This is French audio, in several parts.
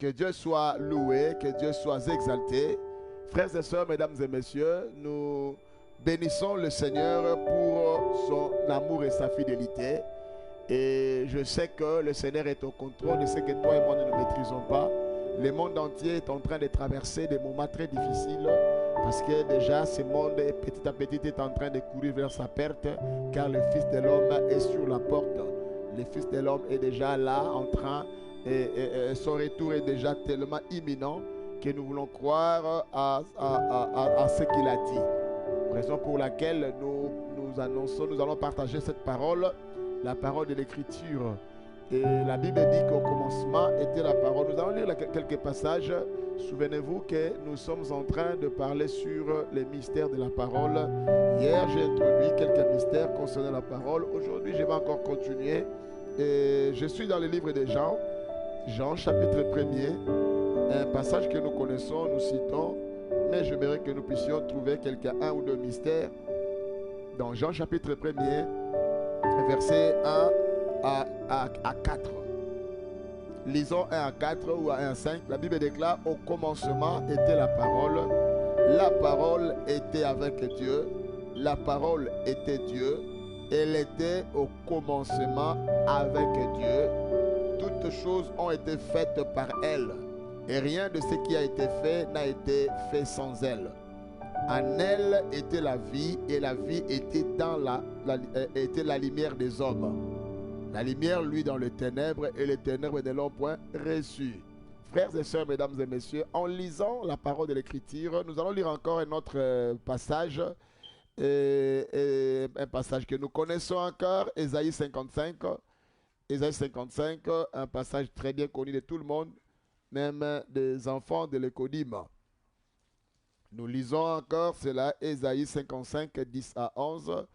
Que Dieu soit loué, que Dieu soit exalté. Frères et sœurs, mesdames et messieurs, nous bénissons le Seigneur pour son amour et sa fidélité. Et je sais que le Seigneur est au contrôle. Je sais que toi et moi, nous ne maîtrisons pas. Le monde entier est en train de traverser des moments très difficiles parce que déjà, ce monde, petit à petit, est en train de courir vers sa perte car le Fils de l'homme est sur la porte. Le Fils de l'homme est déjà là, en train, et son retour est déjà tellement imminent que nous voulons croire à ce qu'il a dit. Raison pour laquelle nous annonçons, nous allons partager cette parole, la parole de l'Écriture. Et la Bible dit qu'au commencement était la parole. Nous allons lire quelques passages. Souvenez-vous que nous sommes en train de parler sur les mystères de la parole. Hier, j'ai introduit quelques mystères concernant la parole. Aujourd'hui, je vais encore continuer. Et je suis dans le livre de Jean, Jean chapitre 1er, un passage que nous connaissons, nous citons, mais j'aimerais que nous puissions trouver un ou deux mystères dans Jean chapitre 1er, versets 1 à 4. Lisons 1 à 4 ou à 1 à 5. La Bible déclare: au commencement était la parole était avec Dieu, la parole était Dieu, elle était au commencement avec Dieu. Toutes choses ont été faites par elle, et rien de ce qui a été fait n'a été fait sans elle. En elle était la vie, et la vie était était la lumière des hommes. La lumière, lui, dans les ténèbres, et les ténèbres ne l'ont point reçue. Frères et sœurs, mesdames et messieurs, en lisant la parole de l'Écriture, nous allons lire encore un autre passage, un passage que nous connaissons encore, Ésaïe 55. Ésaïe 55, un passage très bien connu de tout le monde, même des enfants de l'Écodim. Nous lisons encore cela, Ésaïe 55, 10 à 11.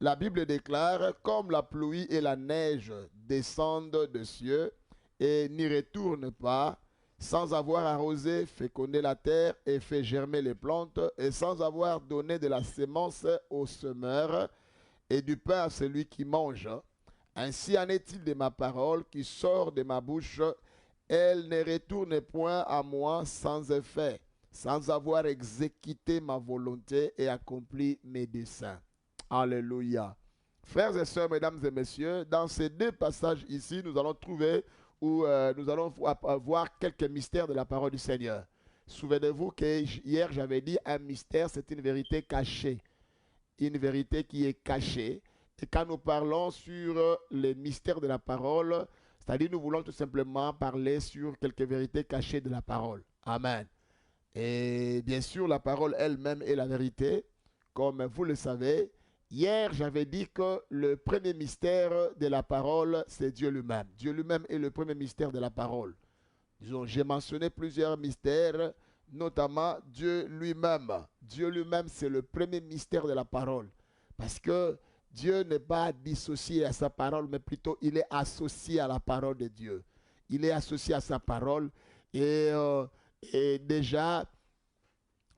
La Bible déclare: comme la pluie et la neige descendent des cieux et n'y retournent pas, sans avoir arrosé, fécondé la terre et fait germer les plantes, et sans avoir donné de la sémence au semeur et du pain à celui qui mange. Ainsi en est-il de ma parole qui sort de ma bouche. Elle ne retourne point à moi sans effet, sans avoir exécuté ma volonté et accompli mes desseins. Alléluia. Frères et sœurs, mesdames et messieurs, dans ces deux passages ici, nous allons trouver où nous allons voir quelques mystères de la parole du Seigneur. Souvenez-vous que hier j'avais dit un mystère, c'est une vérité cachée. Une vérité qui est cachée. Et quand nous parlons sur les mystères de la parole, c'est-à-dire nous voulons tout simplement parler sur quelques vérités cachées de la parole. Amen. Et bien sûr, la parole elle-même est la vérité. Comme vous le savez, hier j'avais dit que le premier mystère de la parole, c'est Dieu lui-même. Dieu lui-même est le premier mystère de la parole. Disons, j'ai mentionné plusieurs mystères, notamment Dieu lui-même. Dieu lui-même, c'est le premier mystère de la parole. Parce que Dieu n'est pas dissocié à sa parole, mais plutôt il est associé à la parole de Dieu. Il est associé à sa parole. Et, et déjà,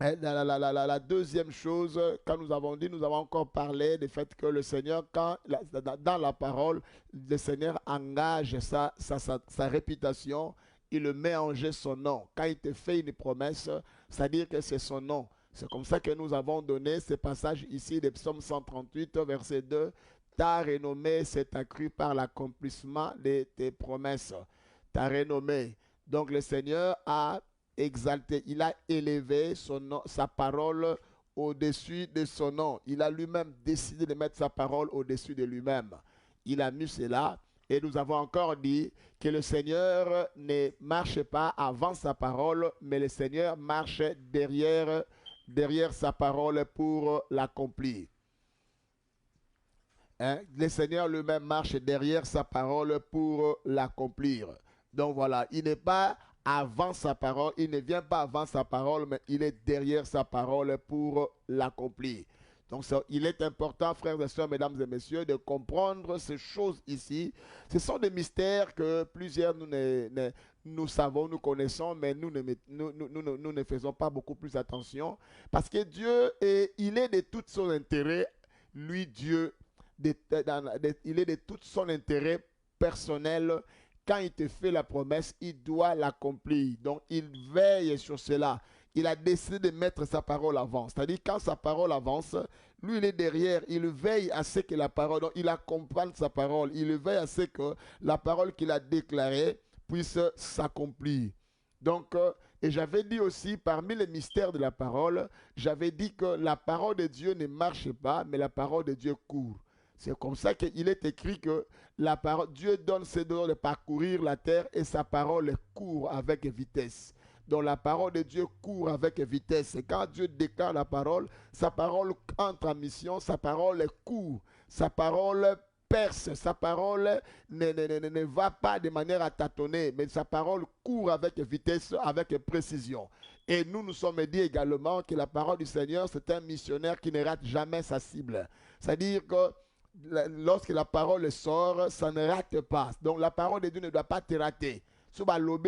la deuxième chose, quand nous avons dit, nous avons encore parlé du fait que le Seigneur, dans la parole, le Seigneur engage sa réputation, il le met en jeu son nom. Quand il te fait une promesse, c'est-à-dire que c'est son nom. C'est comme ça que nous avons donné ce passage ici de Psaume 138, verset 2. Ta renommée s'est accrue par l'accomplissement de tes promesses. Ta renommée. Donc le Seigneur a exalté, il a élevé son nom, sa parole au-dessus de son nom. Il a lui-même décidé de mettre sa parole au-dessus de lui-même. Il a mis cela. Et nous avons encore dit que le Seigneur ne marche pas avant sa parole, mais le Seigneur marche derrière sa parole pour l'accomplir. Hein? Le Seigneur lui-même marche derrière sa parole pour l'accomplir. Donc voilà, il n'est pas avant sa parole, il ne vient pas avant sa parole, mais il est derrière sa parole pour l'accomplir. Donc il est important, frères et sœurs, mesdames et messieurs, de comprendre ces choses ici. Ce sont des mystères que plusieurs nous savons, nous connaissons, mais nous ne faisons pas beaucoup plus attention. Parce que Dieu, il est de tout son intérêt, lui Dieu, il est de tout son intérêt personnel quand il te fait la promesse, il doit l'accomplir. Donc, il veille sur cela. Il a décidé de mettre sa parole avant. C'est-à-dire, quand sa parole avance, lui, il est derrière. Il veille à ce que la parole, donc il accompagne sa parole. Il veille à ce que la parole qu'il a déclarée puisse s'accomplir. Donc, et j'avais dit aussi, parmi les mystères de la parole, j'avais dit que la parole de Dieu ne marche pas, mais la parole de Dieu court. C'est comme ça qu'il est écrit que la parole, Dieu donne ses dons de parcourir la terre et sa parole court avec vitesse. Donc la parole de Dieu court avec vitesse. Et quand Dieu déclare la parole, sa parole entre en mission, sa parole court, sa parole perce, sa parole ne va pas de manière à tâtonner, mais sa parole court avec vitesse, avec précision. Et nous sommes dit également que la parole du Seigneur, c'est un missionnaire qui ne rate jamais sa cible. C'est-à-dire que lorsque la parole sort, ça ne rate pas. Donc la parole de Dieu ne doit pas te rater. Même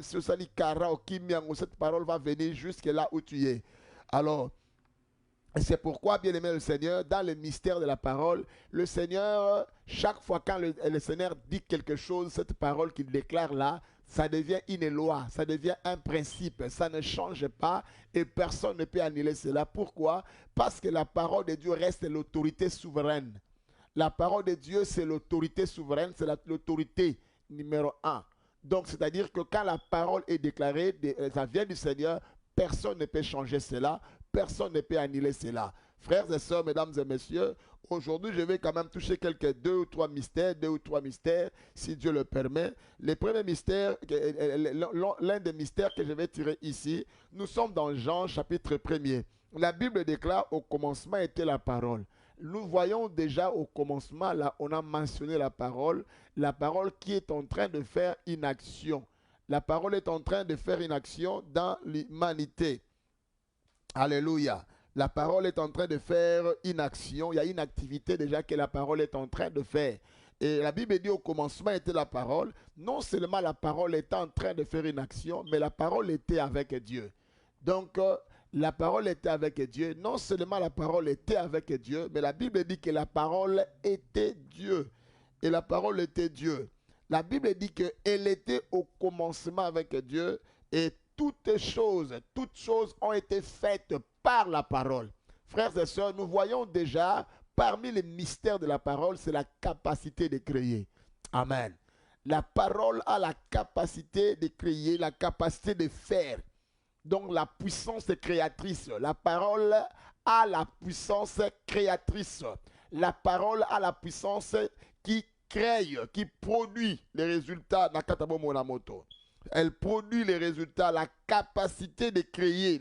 si cette parole va venir jusque là où tu es. Alors, c'est pourquoi, bien aimé le Seigneur, dans le mystère de la parole, le Seigneur, chaque fois quand le Seigneur dit quelque chose, cette parole qu'il déclare là, ça devient une loi, ça devient un principe, ça ne change pas et personne ne peut annuler cela. Pourquoi? Parce que la parole de Dieu reste l'autorité souveraine. La parole de Dieu, c'est l'autorité souveraine, c'est l'autorité numéro 1. Donc, c'est-à-dire que quand la parole est déclarée, ça vient du Seigneur, personne ne peut changer cela, personne ne peut annuler cela. Frères et sœurs, mesdames et messieurs, aujourd'hui, je vais quand même toucher deux ou trois mystères, si Dieu le permet. Le premier mystère, l'un des mystères que je vais tirer ici, nous sommes dans Jean chapitre 1er. La Bible déclare, au commencement était la parole. Nous voyons déjà au commencement, là, on a mentionné la parole qui est en train de faire une action. La parole est en train de faire une action dans l'humanité. Alléluia. La parole est en train de faire une action. Il y a une activité déjà que la parole est en train de faire. Et la Bible dit au commencement était la parole. Non seulement la parole était en train de faire une action, mais la parole était avec Dieu. Donc, la parole était avec Dieu. Non seulement la parole était avec Dieu, mais la Bible dit que la parole était Dieu. Et la parole était Dieu. La Bible dit qu'elle était au commencement avec Dieu et toutes choses ont été faites par la parole. Frères et sœurs, nous voyons déjà, parmi les mystères de la parole, c'est la capacité de créer. Amen. La parole a la capacité de créer, la capacité de faire. Donc la puissance créatrice. La parole a la puissance créatrice. La parole a la puissance qui crée, qui produit les résultats. Nakatabo Monamoto. Elle produit les résultats, la capacité de créer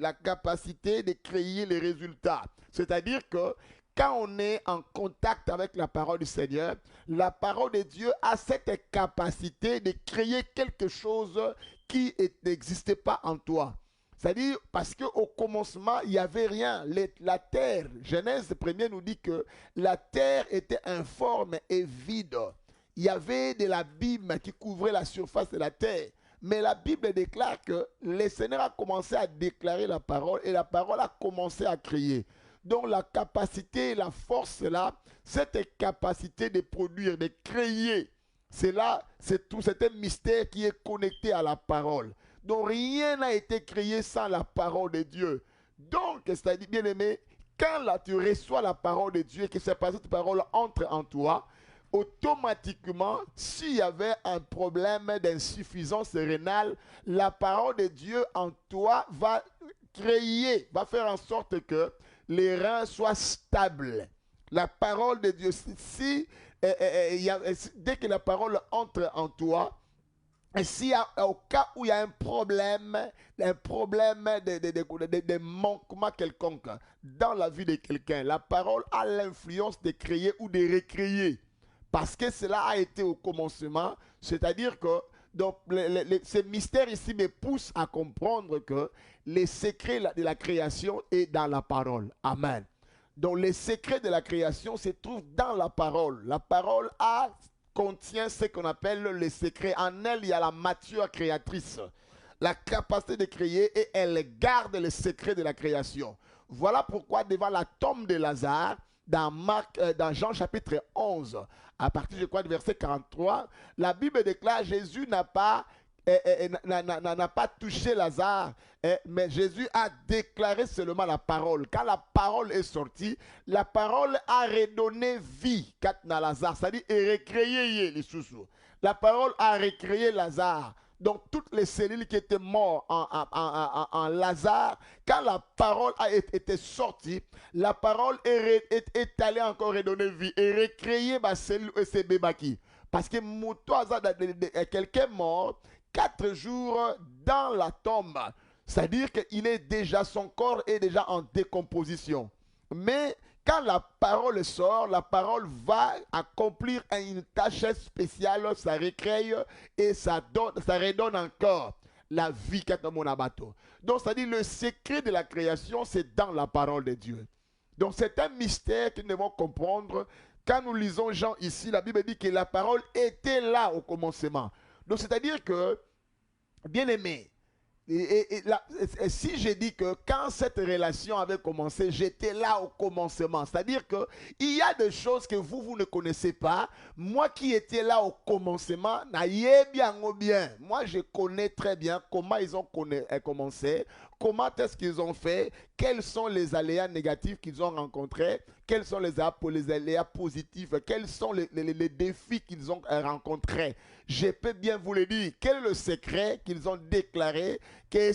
les résultats. C'est-à-dire que quand on est en contact avec la parole du Seigneur, la parole de Dieu a cette capacité de créer quelque chose qui n'existait pas en toi. C'est-à-dire parce qu'au commencement, il n'y avait rien. La terre, Genèse 1er nous dit que la terre était informe et vide. Il y avait de l'abîme qui couvrait la surface de la terre. Mais la Bible déclare que le Seigneur a commencé à déclarer la parole et la parole a commencé à créer. Donc la capacité, la force là, cette capacité de produire, de créer, c'est là, c'est un mystère qui est connecté à la parole. Donc rien n'a été créé sans la parole de Dieu. Donc, c'est-à-dire, bien aimé, quand là tu reçois la parole de Dieu et que cette parole entre en toi, automatiquement, s'il y avait un problème d'insuffisance rénale, la parole de Dieu en toi va créer, va faire en sorte que les reins soient stables. La parole de Dieu, dès que la parole entre en toi, et si au cas où il y a un problème de manquement quelconque dans la vie de quelqu'un, la parole a l'influence de créer ou de recréer. Parce que cela a été au commencement, c'est-à-dire que donc, ce mystère ici me pousse à comprendre que les secrets de la création est dans la parole. Amen. Donc les secrets de la création se trouvent dans la parole. La parole contient ce qu'on appelle les secrets. En elle, il y a la matière créatrice, la capacité de créer et elle garde les secrets de la création. Voilà pourquoi devant la tombe de Lazare, dans Jean chapitre 11, à partir, je crois, du verset 43, la Bible déclare Jésus n'a pas touché Lazare, mais Jésus a déclaré seulement la parole. Quand la parole est sortie, la parole a redonné vie à Lazare, c'est-à-dire recréé les sous-sous. La parole a recréé Lazare. Donc toutes les cellules qui étaient mortes en Lazare, quand la parole a été sortie, la parole est allée encore redonner vie et recréer ma cellule et ses bébés. Parce que quelqu'un mort 4 jours dans la tombe. C'est-à-dire que son corps est déjà en décomposition. Mais quand la parole sort, la parole va accomplir une tâche spéciale, ça recrée et ça redonne encore la vie qu'a mon abato. Donc, c'est-à-dire le secret de la création, c'est dans la parole de Dieu. Donc, c'est un mystère que nous devons comprendre. Quand nous lisons Jean ici, la Bible dit que la parole était là au commencement. Donc, c'est-à-dire que, bien aimé, si je dis que quand cette relation avait commencé, j'étais là au commencement. C'est-à-dire qu'il y a des choses que vous ne connaissez pas. Moi qui étais là au commencement, bien. Moi, je connais très bien comment ils ont commencé, comment est-ce qu'ils ont fait, quels sont les aléas négatifs qu'ils ont rencontrés, quels sont les aléas positifs, quels sont les défis qu'ils ont rencontrés. Je peux bien vous le dire. Quel est le secret qu'ils ont déclaré? Quel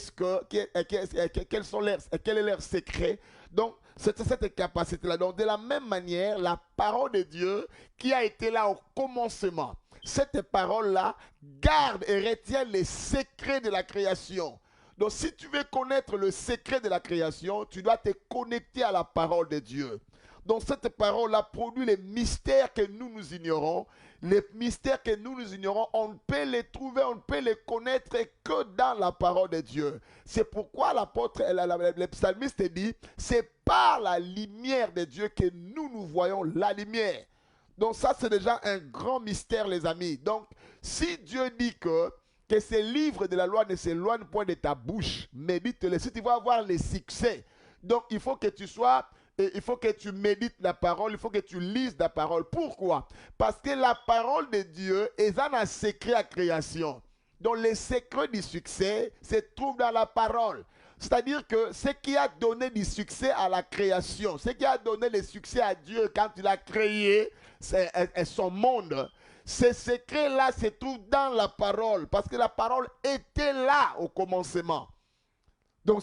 est leur secret? Donc, c'est cette capacité-là. Donc, de la même manière, la parole de Dieu qui a été là au commencement, cette parole-là garde et retient les secrets de la création. Donc, si tu veux connaître le secret de la création, tu dois te connecter à la parole de Dieu. Donc, cette parole-là produit les mystères que nous ignorons. Les mystères que nous ignorons, on ne peut les trouver, on ne peut les connaître que dans la parole de Dieu. C'est pourquoi le psalmiste dit, c'est par la lumière de Dieu que nous voyons la lumière. Donc ça, c'est déjà un grand mystère, les amis. Donc, si Dieu dit que ces livres de la loi ne s'éloignent point de ta bouche, médite-les. Si tu vas avoir les succès, donc il faut que tu sois... il faut que tu médites la parole, il faut que tu lises la parole. Pourquoi? Parce que la parole de Dieu est un secret à création. Donc les secrets du succès se trouvent dans la parole. C'est-à-dire que ce qui a donné du succès à la création, ce qui a donné le succès à Dieu quand il a créé son monde, ces secrets-là se trouvent dans la parole. Parce que la parole était là au commencement. Donc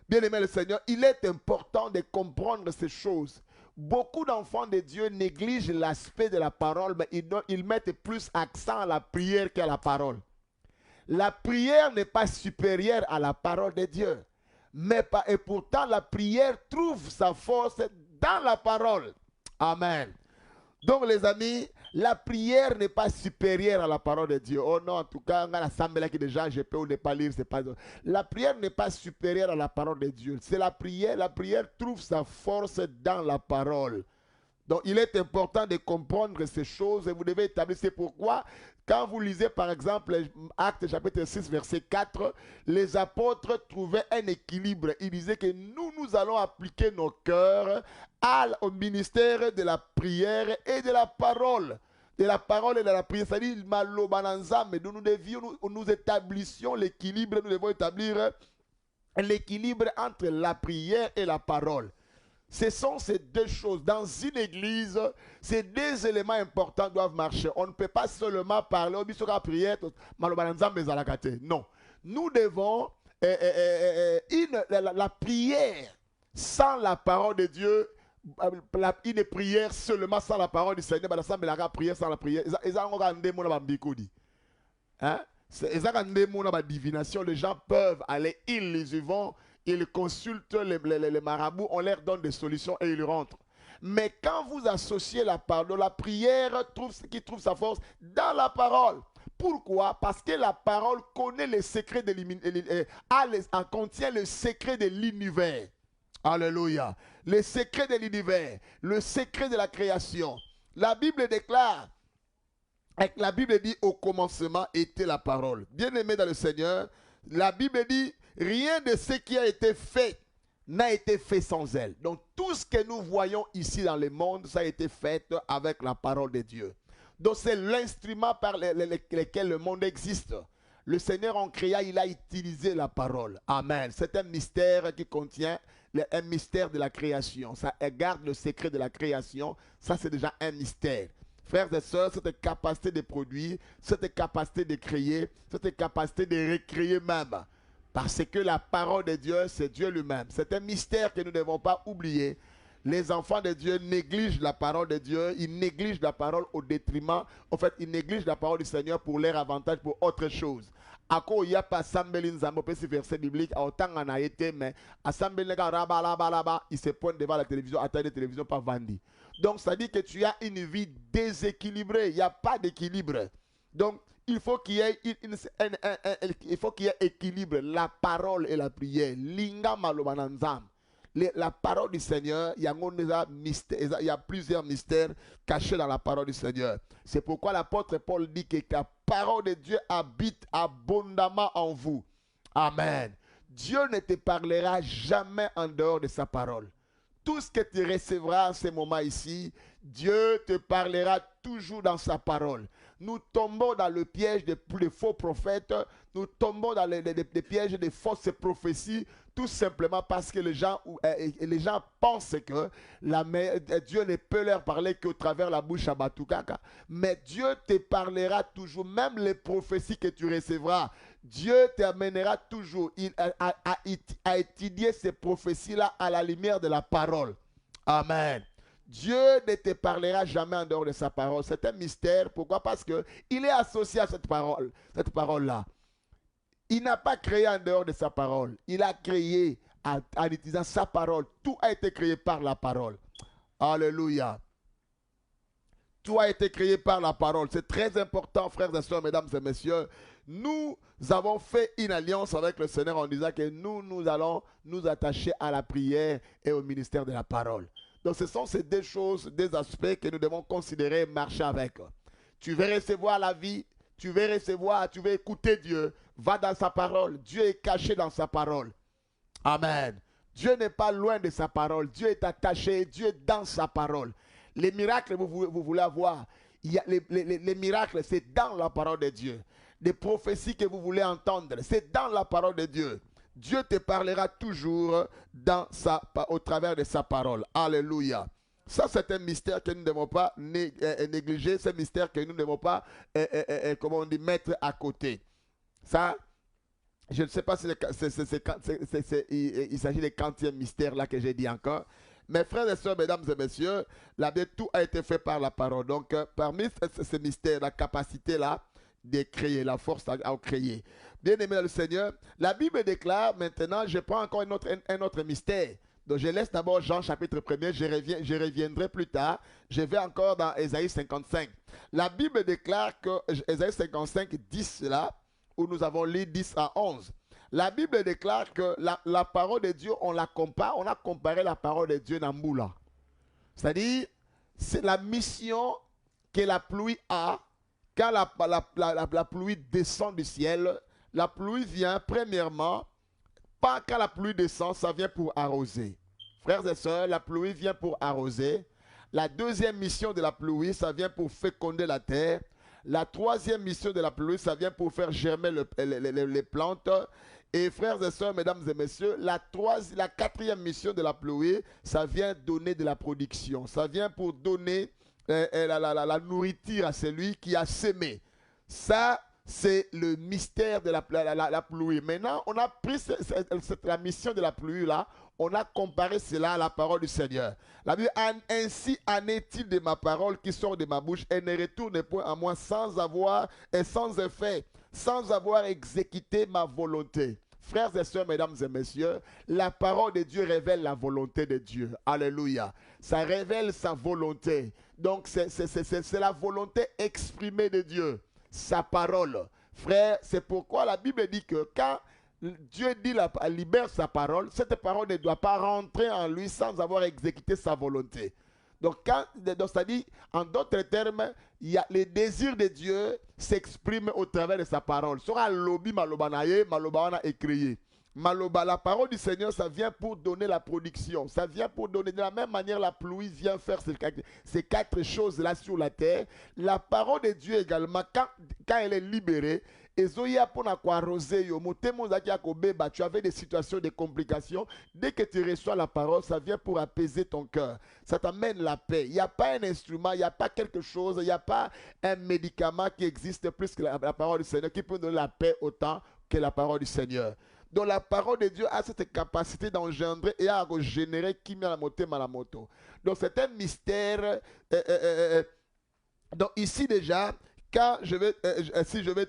bien-aimé le Seigneur, il est important de comprendre ces choses. Beaucoup d'enfants de Dieu négligent l'aspect de la parole, mais ils mettent plus accent à la prière qu'à la parole. La prière n'est pas supérieure à la parole de Dieu. Et pourtant, la prière trouve sa force dans la parole. Amen. Donc les amis, la prière n'est pas supérieure à la parole de Dieu. Oh non, en tout cas, on a l'assemblée qui déjà, je peux ou ne pas lire, c'est pas... La prière n'est pas supérieure à la parole de Dieu. C'est la prière trouve sa force dans la parole. Donc il est important de comprendre ces choses et vous devez établir. C'est pourquoi, quand vous lisez par exemple Actes chapitre 6 verset 4, les apôtres trouvaient un équilibre. Ils disaient que nous allons appliquer nos cœurs au ministère de la prière et de la parole. De la parole et de la prière. C'est-à-dire, mais nous établissions l'équilibre, nous devons établir l'équilibre entre la prière et la parole. Ce sont ces deux choses. Dans une église, ces deux éléments importants doivent marcher. On ne peut pas seulement parler au biso prière, non. Nous devons la prière sans la parole de Dieu, une prière seulement sans la parole du Seigneur, la prière sans la prière. Divination, les gens peuvent aller, ils y vont. Ils consultent les marabouts, on leur donne des solutions et ils rentrent. Mais quand vous associez la parole, la prière trouve sa force dans la parole. Pourquoi? Parce que la parole connaît les secrets contient le secret de l'univers. Alléluia. Le secret de l'univers, le secret de la création. La Bible déclare, la Bible dit au commencement était la parole. Bien-aimé dans le Seigneur, la Bible dit rien de ce qui a été fait n'a été fait sans elle. Donc tout ce que nous voyons ici dans le monde, ça a été fait avec la parole de Dieu. Donc c'est l'instrument par lequel le monde existe. Le Seigneur en créant, il a utilisé la parole. Amen. C'est un mystère qui contient un mystère de la création. Ça garde le secret de la création. Ça, c'est déjà un mystère. Frères et sœurs, cette capacité de produire, cette capacité de créer, cette capacité de recréer même. Parce que la parole de Dieu, c'est Dieu lui-même. C'est un mystère que nous ne devons pas oublier. Les enfants de Dieu négligent la parole de Dieu, ils négligent la parole au détriment. En fait, ils négligent la parole du Seigneur pour leur avantage, pour autre chose. Ako ya pas sambelin zambo pe ce verset biblique autant en a été mais à sambelin rabalaba il se pointe devant la télévision attend la télévision pas vendue. Donc ça dit que tu as une vie déséquilibrée, il n'y a pas d'équilibre. Donc il faut qu'il y ait il faut qu'il y ait équilibre, la parole et la prière. Linga malobananzam. La parole du Seigneur, il y a plusieurs mystères cachés dans la parole du Seigneur. C'est pourquoi l'apôtre Paul dit que la parole de Dieu habite abondamment en vous. Amen. Dieu ne te parlera jamais en dehors de sa parole. Tout ce que tu recevras en ce moment ici, Dieu te parlera toujours dans sa parole. Nous tombons dans le piège des faux prophètes, nous tombons dans les pièges des fausses prophéties, tout simplement parce que les gens pensent que Dieu ne peut leur parler qu'au travers la bouche à Batoukaka. Mais Dieu te parlera toujours, même les prophéties que tu recevras. Dieu t'amènera toujours à étudier ces prophéties-là à la lumière de la parole. Amen. Dieu ne te parlera jamais en dehors de sa parole. C'est un mystère. Pourquoi? Parce qu'il est associé à cette parole-là. Il n'a pas créé en dehors de sa parole. Il a créé en utilisant sa parole. Tout a été créé par la parole. Alléluia. Tout a été créé par la parole. C'est très important, frères et sœurs, mesdames et messieurs. Nous avons fait une alliance avec le Seigneur en disant que nous allons nous attacher à la prière et au ministère de la parole. Donc ce sont ces deux choses, des aspects que nous devons considérer et marcher avec. Tu veux recevoir la vie, tu veux écouter Dieu, va dans sa parole. Dieu est caché dans sa parole. Amen. Dieu n'est pas loin de sa parole. Dieu est attaché, Dieu est dans sa parole. Les miracles, vous voulez avoir, les miracles, c'est dans la parole de Dieu. Les prophéties que vous voulez entendre, c'est dans la parole de Dieu. Dieu te parlera toujours au travers de sa parole. Alléluia. Ça, c'est un mystère que nous ne devons pas négliger. C'est un mystère que nous ne devons pas, mettre à côté. Ça, je ne sais pas si il s'agit des 40e mystères là que j'ai dit encore. Mes frères et sœurs, mesdames et messieurs, tout a été fait par la parole. Donc, parmi ces mystères, la capacité là de créer, la force à créer. Bien aimé dans le Seigneur, la Bible déclare maintenant, je prends encore un autre mystère. Donc je laisse d'abord Jean chapitre 1er, je reviendrai plus tard. Je vais encore dans Ésaïe 55. La Bible déclare que Ésaïe 55, 10 là, où nous avons lu 10 à 11. La Bible déclare que la parole de Dieu, on a comparé la parole de Dieu dans Moula. C'est-à-dire, c'est la mission que la pluie a. Quand la pluie descend du ciel, la pluie vient premièrement, pas quand la pluie descend, ça vient pour arroser. Frères et sœurs, la pluie vient pour arroser. La deuxième mission de la pluie, ça vient pour féconder la terre. La troisième mission de la pluie, ça vient pour faire germer les plantes. Et frères et sœurs, mesdames et messieurs, la quatrième mission de la pluie, ça vient donner de la production. Ça vient pour donner la nourriture à celui qui a semé. Ça, c'est le mystère de la pluie. Maintenant, on a pris la mission de la pluie là, on a comparé cela à la parole du Seigneur. La Bible, ainsi en est-il de ma parole qui sort de ma bouche et ne retourne point à moi sans effet, sans avoir exécuté ma volonté. Frères et sœurs, mesdames et messieurs, la parole de Dieu révèle la volonté de Dieu. Alléluia. Ça révèle sa volonté. Donc, c'est la volonté exprimée de Dieu. Sa parole. Frère, c'est pourquoi la Bible dit que quand Dieu libère sa parole, cette parole ne doit pas rentrer en lui sans avoir exécuté sa volonté. Donc, c'est-à-dire, en d'autres termes, les désirs de Dieu s'expriment au travers de sa parole. Sera lobby malobanaye, malobana écrit. Maloba, la parole du Seigneur, ça vient pour donner la production. Ça vient pour donner, de la même manière, la pluie vient faire ces quatre choses-là sur la terre. La parole de Dieu également, quand elle est libérée, et Zoya pour arroser, tu avais des situations, des complications. Dès que tu reçois la parole, ça vient pour apaiser ton cœur. Ça t'amène la paix. Il n'y a pas un instrument, il n'y a pas quelque chose, il n'y a pas un médicament qui existe plus que la parole du Seigneur, qui peut donner la paix autant que la parole du Seigneur. Donc la parole de Dieu a cette capacité d'engendrer et à régénérer qui met la moto malamoto. Donc c'est un mystère. Donc ici déjà, quand je vais, si je vais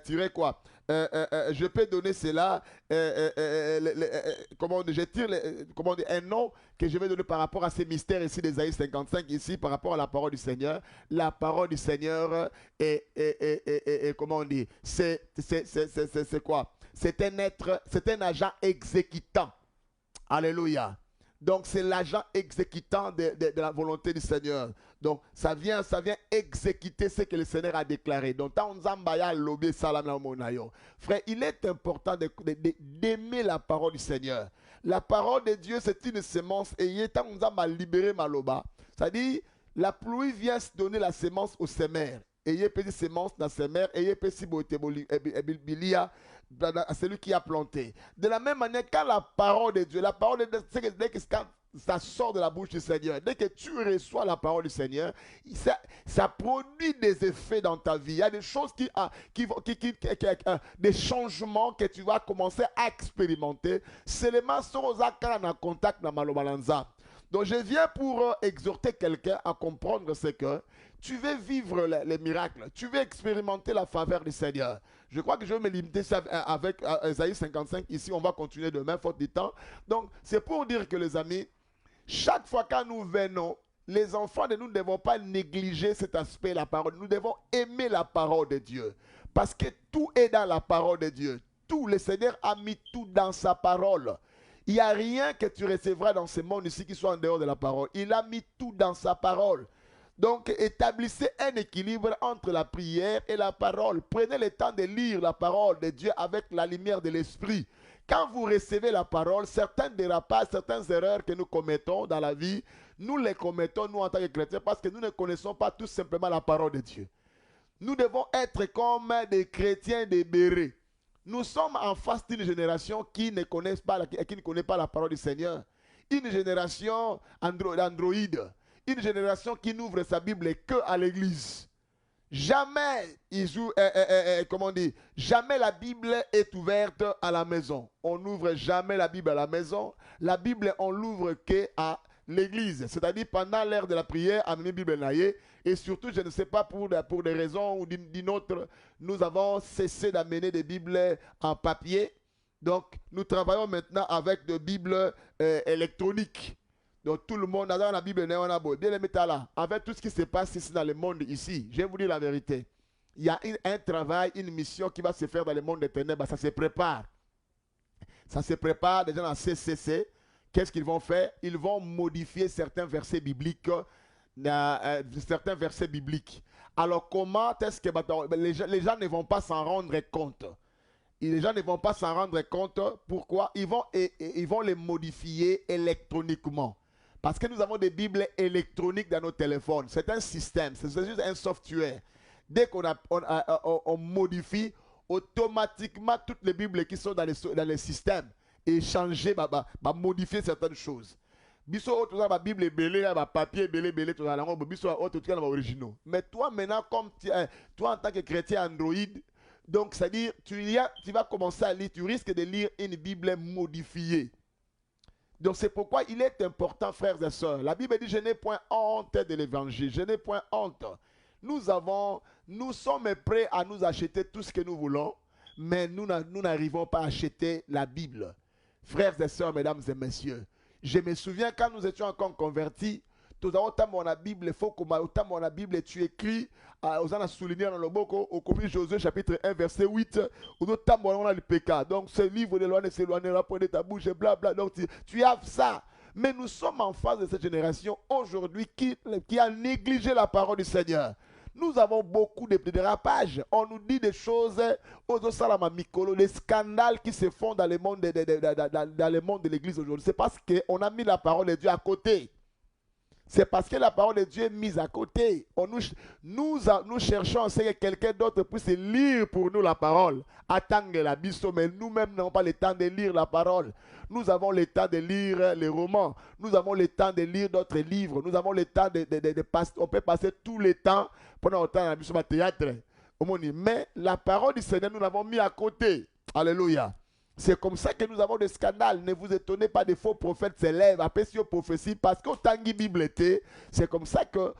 tirer quoi, je peux donner cela, comment on dit, je tire comment on dit, un nom que je vais donner par rapport à ces mystères ici d'Ésaïe 55, ici par rapport à la parole du Seigneur. La parole du Seigneur est comment on dit, c'est quoi? C'est un être, c'est un agent exécutant. Alléluia. Donc c'est l'agent exécutant de la volonté du Seigneur. Donc ça vient exécuter ce que le Seigneur a déclaré. Donc frère, il est important d'aimer la parole du Seigneur. La parole de Dieu, c'est une semence et il est à libérer maloba. C'est-à-dire, la pluie vient donner la semence au semeur. Et il y a petite semence dans la semeur et il y a petit bilia à celui qui a planté. De la même manière, quand la parole de Dieu, dès que ça sort de la bouche du Seigneur, dès que tu reçois la parole du Seigneur, ça produit des effets dans ta vie. Il y a des choses des changements que tu vas commencer à expérimenter. Seulement sans en contact dans Malobalanza. Donc je viens pour exhorter quelqu'un à comprendre ce que tu veux vivre les miracles, tu veux expérimenter la faveur du Seigneur. Je crois que je vais me limiter avec Ésaïe 55. Ici, on va continuer demain, faute du temps. Donc, c'est pour dire que les amis, chaque fois que nous venons, les enfants de nous ne devons pas négliger cet aspect de la parole. Nous devons aimer la parole de Dieu. Parce que tout est dans la parole de Dieu. Tout, le Seigneur a mis tout dans sa parole. Il n'y a rien que tu recevras dans ce monde ici qui soit en dehors de la parole. Il a mis tout dans sa parole. Donc, établissez un équilibre entre la prière et la parole. Prenez le temps de lire la parole de Dieu avec la lumière de l'esprit. Quand vous recevez la parole, certains dérapages, certaines erreurs que nous commettons dans la vie, nous les commettons, nous en tant que chrétiens, parce que nous ne connaissons pas tout simplement la parole de Dieu. Nous devons être comme des chrétiens des bérets. Nous sommes en face d'une génération qui ne connaît pas la parole du Seigneur. Une génération d'androïdes. Une génération qui n'ouvre sa Bible que à l'église. Jamais, comment on dit, jamais la Bible est ouverte à la maison. On n'ouvre jamais la Bible à la maison. La Bible, on l'ouvre qu'à l'église. C'est-à-dire pendant l'heure de la prière, à la Bible naïe. Et surtout, je ne sais pas pour des raisons ou d'une autre, nous avons cessé d'amener des Bibles en papier. Donc, nous travaillons maintenant avec des Bibles électroniques. Donc tout le monde a dans la Bible, bien aimé là. Avec tout ce qui se passe ici dans le monde ici, je vais vous dire la vérité. Il y a un travail, une mission qui va se faire dans le monde des ténèbres. Ça se prépare. Ça se prépare déjà dans CCC. Qu'est-ce qu'ils vont faire? Ils vont modifier certains versets bibliques. Alors comment est-ce que les gens ne vont pas s'en rendre compte? Les gens ne vont pas s'en rendre compte. Pourquoi? Ils vont les modifier électroniquement. Parce que nous avons des Bibles électroniques dans nos téléphones. C'est un système, c'est juste un software. Dès qu'on modifie, automatiquement toutes les Bibles qui sont dans les systèmes et changer, modifier certaines choses. Biso tout ça, ma Bible est belé, ma papier belé, tout ça, biso autre tout ça, originaux. Mais toi maintenant, comme toi en tant que chrétien Android, donc c'est-à-dire tu vas commencer à lire, tu risques de lire une Bible modifiée. Donc c'est pourquoi il est important, frères et sœurs. La Bible dit, je n'ai point honte de l'évangile, je n'ai point honte. Nous sommes prêts à nous acheter tout ce que nous voulons, mais nous n'arrivons pas à acheter la Bible. Frères et sœurs, mesdames et messieurs, je me souviens quand nous étions encore convertis, tout à l'heure, la Bible, il faut que la Bible, tu écris, aux gens souligné dans le boko, au copier Josué chapitre 1, verset 8, où nous on a le pécat. Donc, ce livre de loi ne s'éloignera pas de ta bouche, et blabla. Donc, tu as ça. Mais nous sommes en face de cette génération aujourd'hui qui a négligé la parole du Seigneur. Nous avons beaucoup de dérapages. On nous dit des choses, des scandales qui se font dans le monde dans le monde de l'église aujourd'hui. C'est parce qu'on a mis la parole de Dieu à côté. C'est parce que la parole de Dieu est mise à côté. Nous cherchons à ce que quelqu'un d'autre puisse lire pour nous la parole. Attendre la biso, mais nous-mêmes n'avons pas le temps de lire la parole. Nous avons le temps de lire les romans. Nous avons le temps de lire d'autres livres. Nous avons le temps de passer. On peut passer tout le temps pendant le temps dans la biso théâtre. Mais la parole du Seigneur, nous l'avons mis à côté. Alléluia. C'est comme ça que nous avons des scandales. Ne vous étonnez pas, des faux prophètes s'élèvent, appellent sur prophétie, parce qu'au temps de Bible, c'est comme ça que,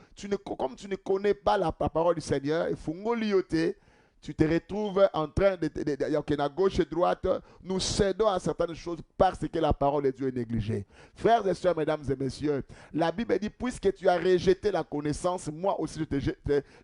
comme tu ne connais pas la parole du Seigneur, il faut ngolioter, tu te retrouves en train de à gauche et droite, nous cédons à certaines choses parce que la parole de Dieu est négligée. Frères et sœurs, mesdames et messieurs, la Bible dit, puisque tu as rejeté la connaissance, moi aussi je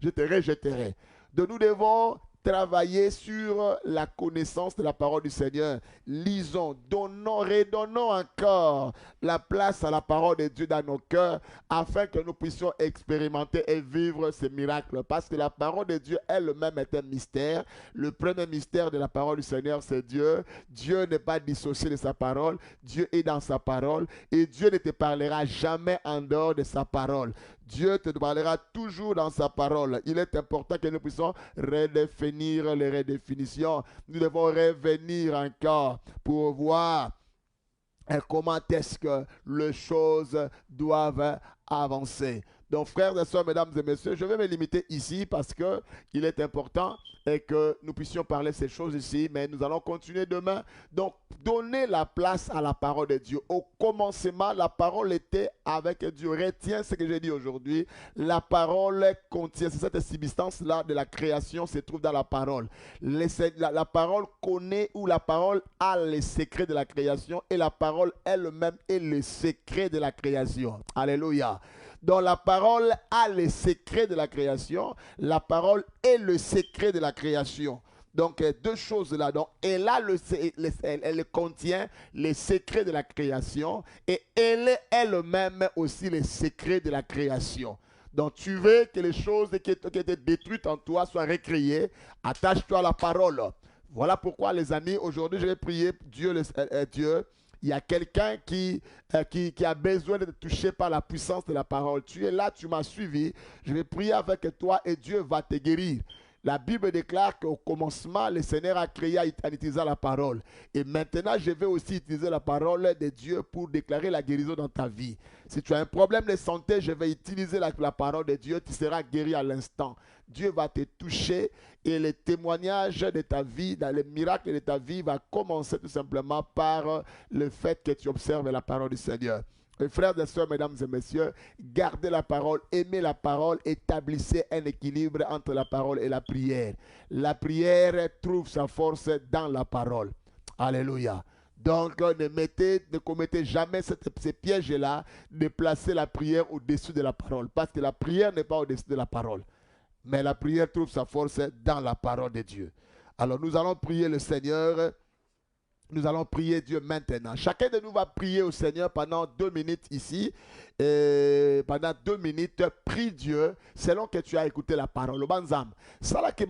te rejetterai. Donc nous devons travailler sur la connaissance de la parole du Seigneur. Lisons, redonnons encore la place à la parole de Dieu dans nos cœurs afin que nous puissions expérimenter et vivre ces miracles. Parce que la parole de Dieu elle-même est un mystère. Le premier mystère de la parole du Seigneur, c'est Dieu. Dieu n'est pas dissocié de sa parole. Dieu est dans sa parole et Dieu ne te parlera jamais en dehors de sa parole. Dieu te parlera toujours dans sa parole. Il est important que nous puissions redéfinir les redéfinitions. Nous devons revenir encore pour voir comment est-ce que les choses doivent avancer. Donc, frères et sœurs, mesdames et messieurs, je vais me limiter ici parce qu'il est important et que nous puissions parler de ces choses ici, mais nous allons continuer demain. Donc, donnez la place à la parole de Dieu. Au commencement, la parole était avec Dieu. Retiens ce que j'ai dit aujourd'hui. La parole contient, c'est cette substance-là de la création se trouve dans la parole. La parole connaît ou la parole a les secrets de la création et la parole elle-même est le secret de la création. Alléluia. Donc la parole a les secrets de la création. La parole est le secret de la création. Donc deux choses là. Donc elle contient les secrets de la création et elle est elle-même aussi les secrets de la création. Donc tu veux que les choses qui étaient détruites en toi soient recréées. Attache-toi à la parole. Voilà pourquoi les amis, aujourd'hui je vais prier Dieu. Il y a quelqu'un qui a besoin d'être touché par la puissance de la parole. Tu es là, tu m'as suivi. Je vais prier avec toi et Dieu va te guérir. La Bible déclare qu'au commencement, le Seigneur a créé en utilisant la parole. Et maintenant, je vais aussi utiliser la parole de Dieu pour déclarer la guérison dans ta vie. Si tu as un problème de santé, je vais utiliser la parole de Dieu. Tu seras guéri à l'instant. Dieu va te toucher et le témoignage de ta vie, dans les miracles de ta vie, va commencer tout simplement par le fait que tu observes la parole du Seigneur. Mes frères et sœurs, mesdames et messieurs, gardez la parole, aimez la parole, établissez un équilibre entre la parole et la prière. La prière trouve sa force dans la parole. Alléluia. Donc, ne commettez jamais ces pièges-là de placer la prière au-dessus de la parole. Parce que la prière n'est pas au-dessus de la parole. Mais la prière trouve sa force dans la parole de Dieu. Alors, nous allons prier le Seigneur. Nous allons prier Dieu maintenant. Chacun de nous va prier au Seigneur pendant 2 minutes ici. Et pendant 2 minutes, prie Dieu selon que tu as écouté la parole. Ça là que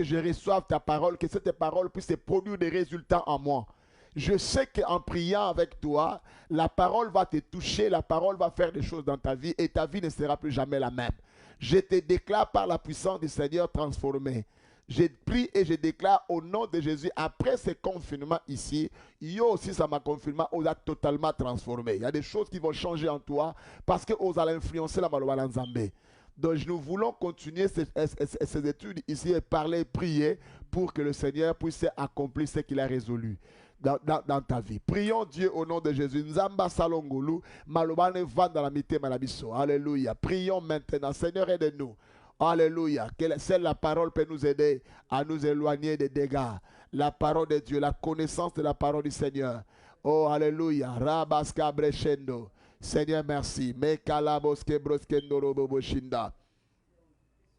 je reçoive ta parole, que cette parole puisse produire des résultats en moi. Je sais qu'en priant avec toi, la parole va te toucher, la parole va faire des choses dans ta vie et ta vie ne sera plus jamais la même. Je te déclare par la puissance du Seigneur transformé. Je prie et je déclare au nom de Jésus, après ce confinement ici, yo aussi ça m'a confirmé, on a totalement transformé. Il y a des choses qui vont changer en toi parce que on a influencé la Maloba Nzambé. Donc nous voulons continuer ces études ici et parler, prier pour que le Seigneur puisse accomplir ce qu'il a résolu. Dans ta vie. Prions Dieu au nom de Jésus. Nzamba salongulu, malobane vanda dans la mité malabiso. Alléluia. Prions maintenant. Seigneur, aide-nous. Alléluia. Seule la parole peut nous aider à nous éloigner des dégâts. La parole de Dieu, la connaissance de la parole du Seigneur. Oh, alléluia. Rabaska brechendo. Seigneur, merci. Mekalaboske broskendo robobo shinda.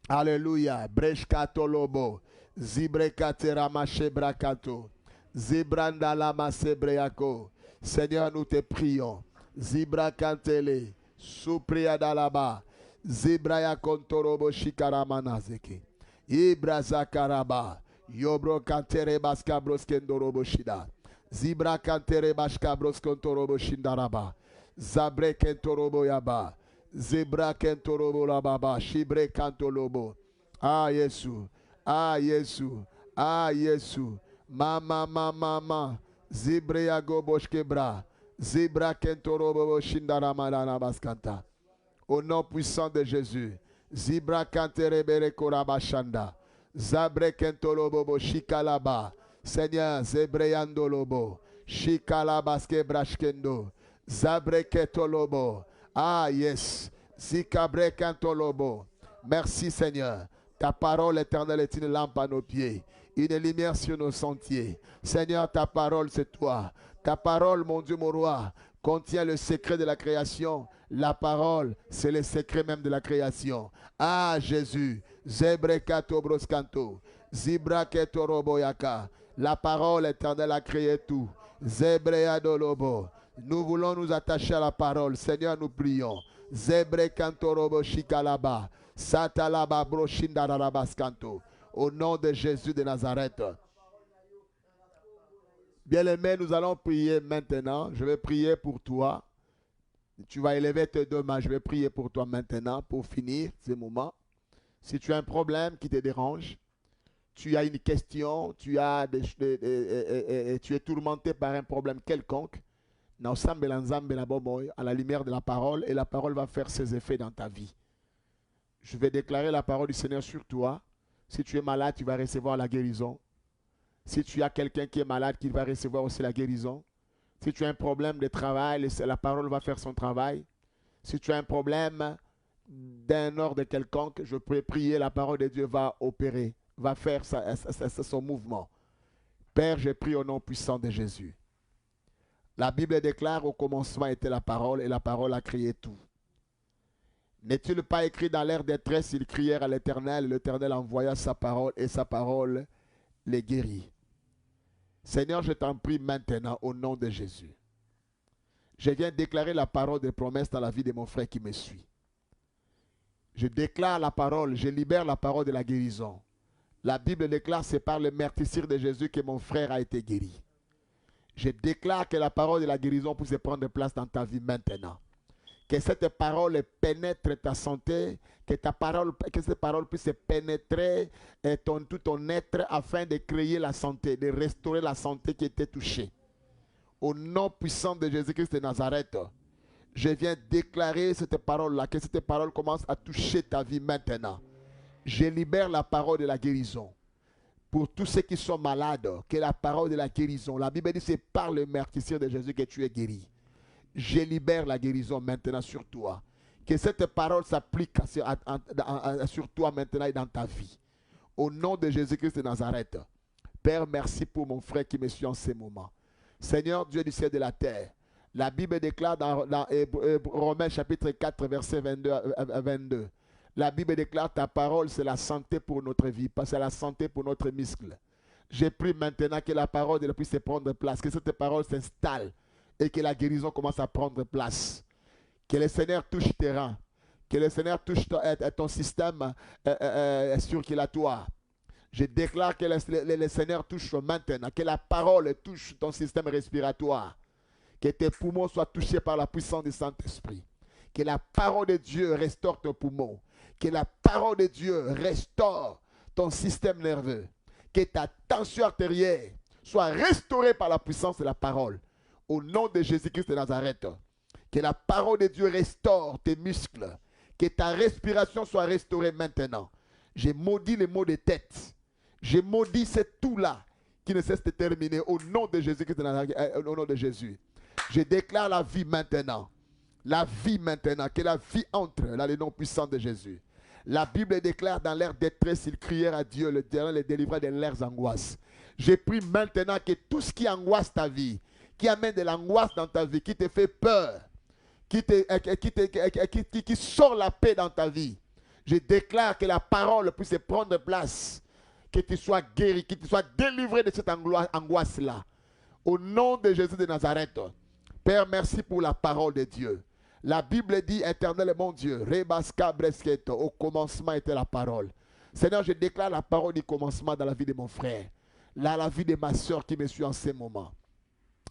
Alléluia. Breshkatolobo. Zibrekatera machebrakato. Zibranda lama sebreako. Seigneur, nous te prions. Zibra kantele. Supria dalaba. Zibraya kontorobo shikaramanazeke. Ibraza karaba. Yobro kantere baska broskendorobo shida. Zibra kantere baska broskontorobo shindaraba. Zabre kentorobo yaba. Zebra kentorobo lababa. Shibre kantolobo. Ah Yesu. Ah Yesu. Ah Yesu. Mama mama mama. Zibre yago boshkebra. Zibra kentorobo shindarama baskanta. Au nom puissant de Jésus. Zibra kanterebere korabashanda. Zabre kentolobo shikalaba. Seigneur, zebreyandolobo. Shikalabaske brashkendo. Zabre ketolobo. Ah yes. Zikabre kentolobo. Merci Seigneur. Ta parole éternelle est une lampe à nos pieds, une lumière sur nos sentiers. Seigneur, ta parole c'est toi. Ta parole, mon Dieu, mon roi, contient le secret de la création. La parole, c'est le secret même de la création. Ah, Jésus. Zebrekato broskanto. Zibraketo roboyaka. La parole éternelle a créé tout. Zebreadolobo. Nous voulons nous attacher à la parole. Seigneur, nous prions. Zebrekanto robo shikalaba. Satalaba broshindarabaskanto. Au nom de Jésus de Nazareth. Bien-aimé, nous allons prier maintenant. Je vais prier pour toi. Tu vas élever tes deux mains. Je vais prier pour toi maintenant pour finir ce moment. Si tu as un problème qui te dérange, tu as une question, tu es tourmenté par un problème quelconque, à la lumière de la parole, et la parole va faire ses effets dans ta vie. Je vais déclarer la parole du Seigneur sur toi. Si tu es malade, tu vas recevoir la guérison. Si tu as quelqu'un qui est malade, qui va recevoir aussi la guérison. Si tu as un problème de travail, la parole va faire son travail. Si tu as un problème d'un ordre quelconque, je peux prier, la parole de Dieu va opérer, va faire son mouvement. Père, je prie au nom puissant de Jésus. La Bible déclare au commencement était la parole et la parole a créé tout. N'est-il pas écrit dans l'air détresse, ils crièrent à l'Éternel, et l'Éternel envoya sa parole et sa parole les guérit. Seigneur, je t'en prie maintenant au nom de Jésus. Je viens déclarer la parole de promesse dans la vie de mon frère qui me suit. Je déclare la parole, je libère la parole de la guérison. La Bible déclare, c'est par le meurtrissure de Jésus que mon frère a été guéri. Je déclare que la parole de la guérison puisse prendre place dans ta vie maintenant. Que cette parole pénètre ta santé, que cette parole puisse pénétrer tout ton être afin de créer la santé, de restaurer la santé qui était touchée. Au nom puissant de Jésus-Christ de Nazareth, je viens déclarer cette parole-là, que cette parole commence à toucher ta vie maintenant. Je libère la parole de la guérison. Pour tous ceux qui sont malades, que la parole de la guérison, la Bible dit c'est par le meurtrissure de Jésus que tu es guéri. Je libère la guérison maintenant sur toi. Que cette parole s'applique sur toi maintenant et dans ta vie. Au nom de Jésus-Christ de Nazareth. Père, merci pour mon frère qui me suit en ce moment. Seigneur Dieu du ciel et de la terre. La Bible déclare dans Romains chapitre 4 verset 22. La Bible déclare ta parole c'est la santé pour notre vie, parce que c'est la santé pour notre muscle. Je prie maintenant que la parole puisse prendre place, que cette parole s'installe et que la guérison commence à prendre place. Que le Seigneur touche tes reins, que le Seigneur touche ton système circulatoire. Je déclare que le Seigneur touche maintenant, que la parole touche ton système respiratoire, que tes poumons soient touchés par la puissance du Saint-Esprit, que la parole de Dieu restaure tes poumons, que la parole de Dieu restaure ton système nerveux, que ta tension artérielle soit restaurée par la puissance de la parole. Au nom de Jésus-Christ de Nazareth, que la parole de Dieu restaure tes muscles, que ta respiration soit restaurée maintenant. J'ai maudit les maux de tête. J'ai maudit ce tout-là qui ne cesse de terminer au nom de Jésus-Christ de Nazareth, au nom de Jésus. Je déclare la vie maintenant. La vie maintenant, que la vie entre dans le nom puissant de Jésus. La Bible déclare dans leur détresse, ils crièrent à Dieu, le Dieu les délivra de leurs angoisses. Je prie maintenant que tout ce qui angoisse ta vie, qui amène de l'angoisse dans ta vie, qui te fait peur, qui sort la paix dans ta vie, je déclare que la parole puisse prendre place, que tu sois guéri, que tu sois délivré de cette angoisse-là. Au nom de Jésus de Nazareth, Père, merci pour la parole de Dieu. La Bible dit, Éternel mon Dieu, Rebaska Bresketo, au commencement était la parole. Seigneur, je déclare la parole du commencement dans la vie de mon frère, dans la vie de ma soeur qui me suit en ce moment.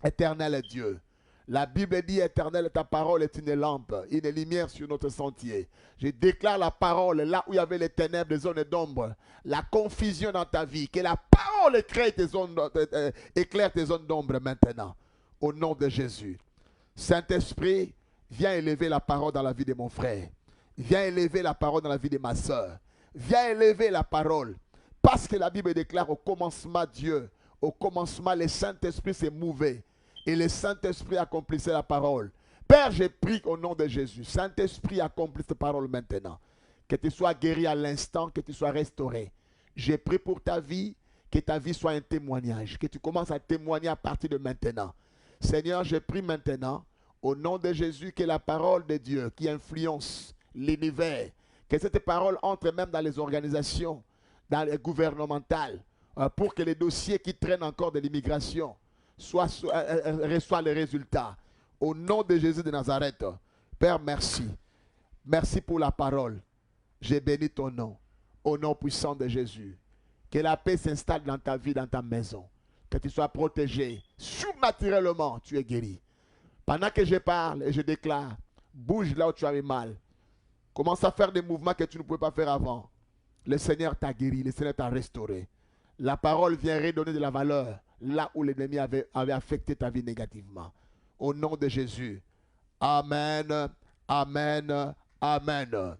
Éternel Dieu, la Bible dit, Éternel, ta parole est une lampe, une lumière sur notre sentier. Je déclare la parole là où il y avait les ténèbres, les zones d'ombre, la confusion dans ta vie. Que la parole éclaire tes zones d'ombre maintenant. Au nom de Jésus. Saint-Esprit, viens élever la parole dans la vie de mon frère. Viens élever la parole dans la vie de ma soeur. Viens élever la parole. Parce que la Bible déclare au commencement Dieu, au commencement le Saint-Esprit s'est mouvé. Et le Saint-Esprit accomplissait la parole. Père, je prie au nom de Jésus. Saint-Esprit, accomplis cette parole maintenant. Que tu sois guéri à l'instant, que tu sois restauré. Je prie pour ta vie, que ta vie soit un témoignage. Que tu commences à témoigner à partir de maintenant. Seigneur, je prie maintenant, au nom de Jésus, que la parole de Dieu qui influence l'univers, que cette parole entre même dans les organisations, dans les gouvernementales, pour que les dossiers qui traînent encore de l'immigration reçoivent les résultats. Au nom de Jésus de Nazareth, Père, merci. Merci pour la parole. J'ai béni ton nom. Au nom puissant de Jésus. Que la paix s'installe dans ta vie, dans ta maison. Que tu sois protégé. Surnaturellement, tu es guéri. Pendant que je parle et je déclare, bouge là où tu avais mal. Commence à faire des mouvements que tu ne pouvais pas faire avant. Le Seigneur t'a guéri, le Seigneur t'a restauré. La parole vient redonner de la valeur là où l'ennemi avait affecté ta vie négativement. Au nom de Jésus. Amen. Amen. Amen.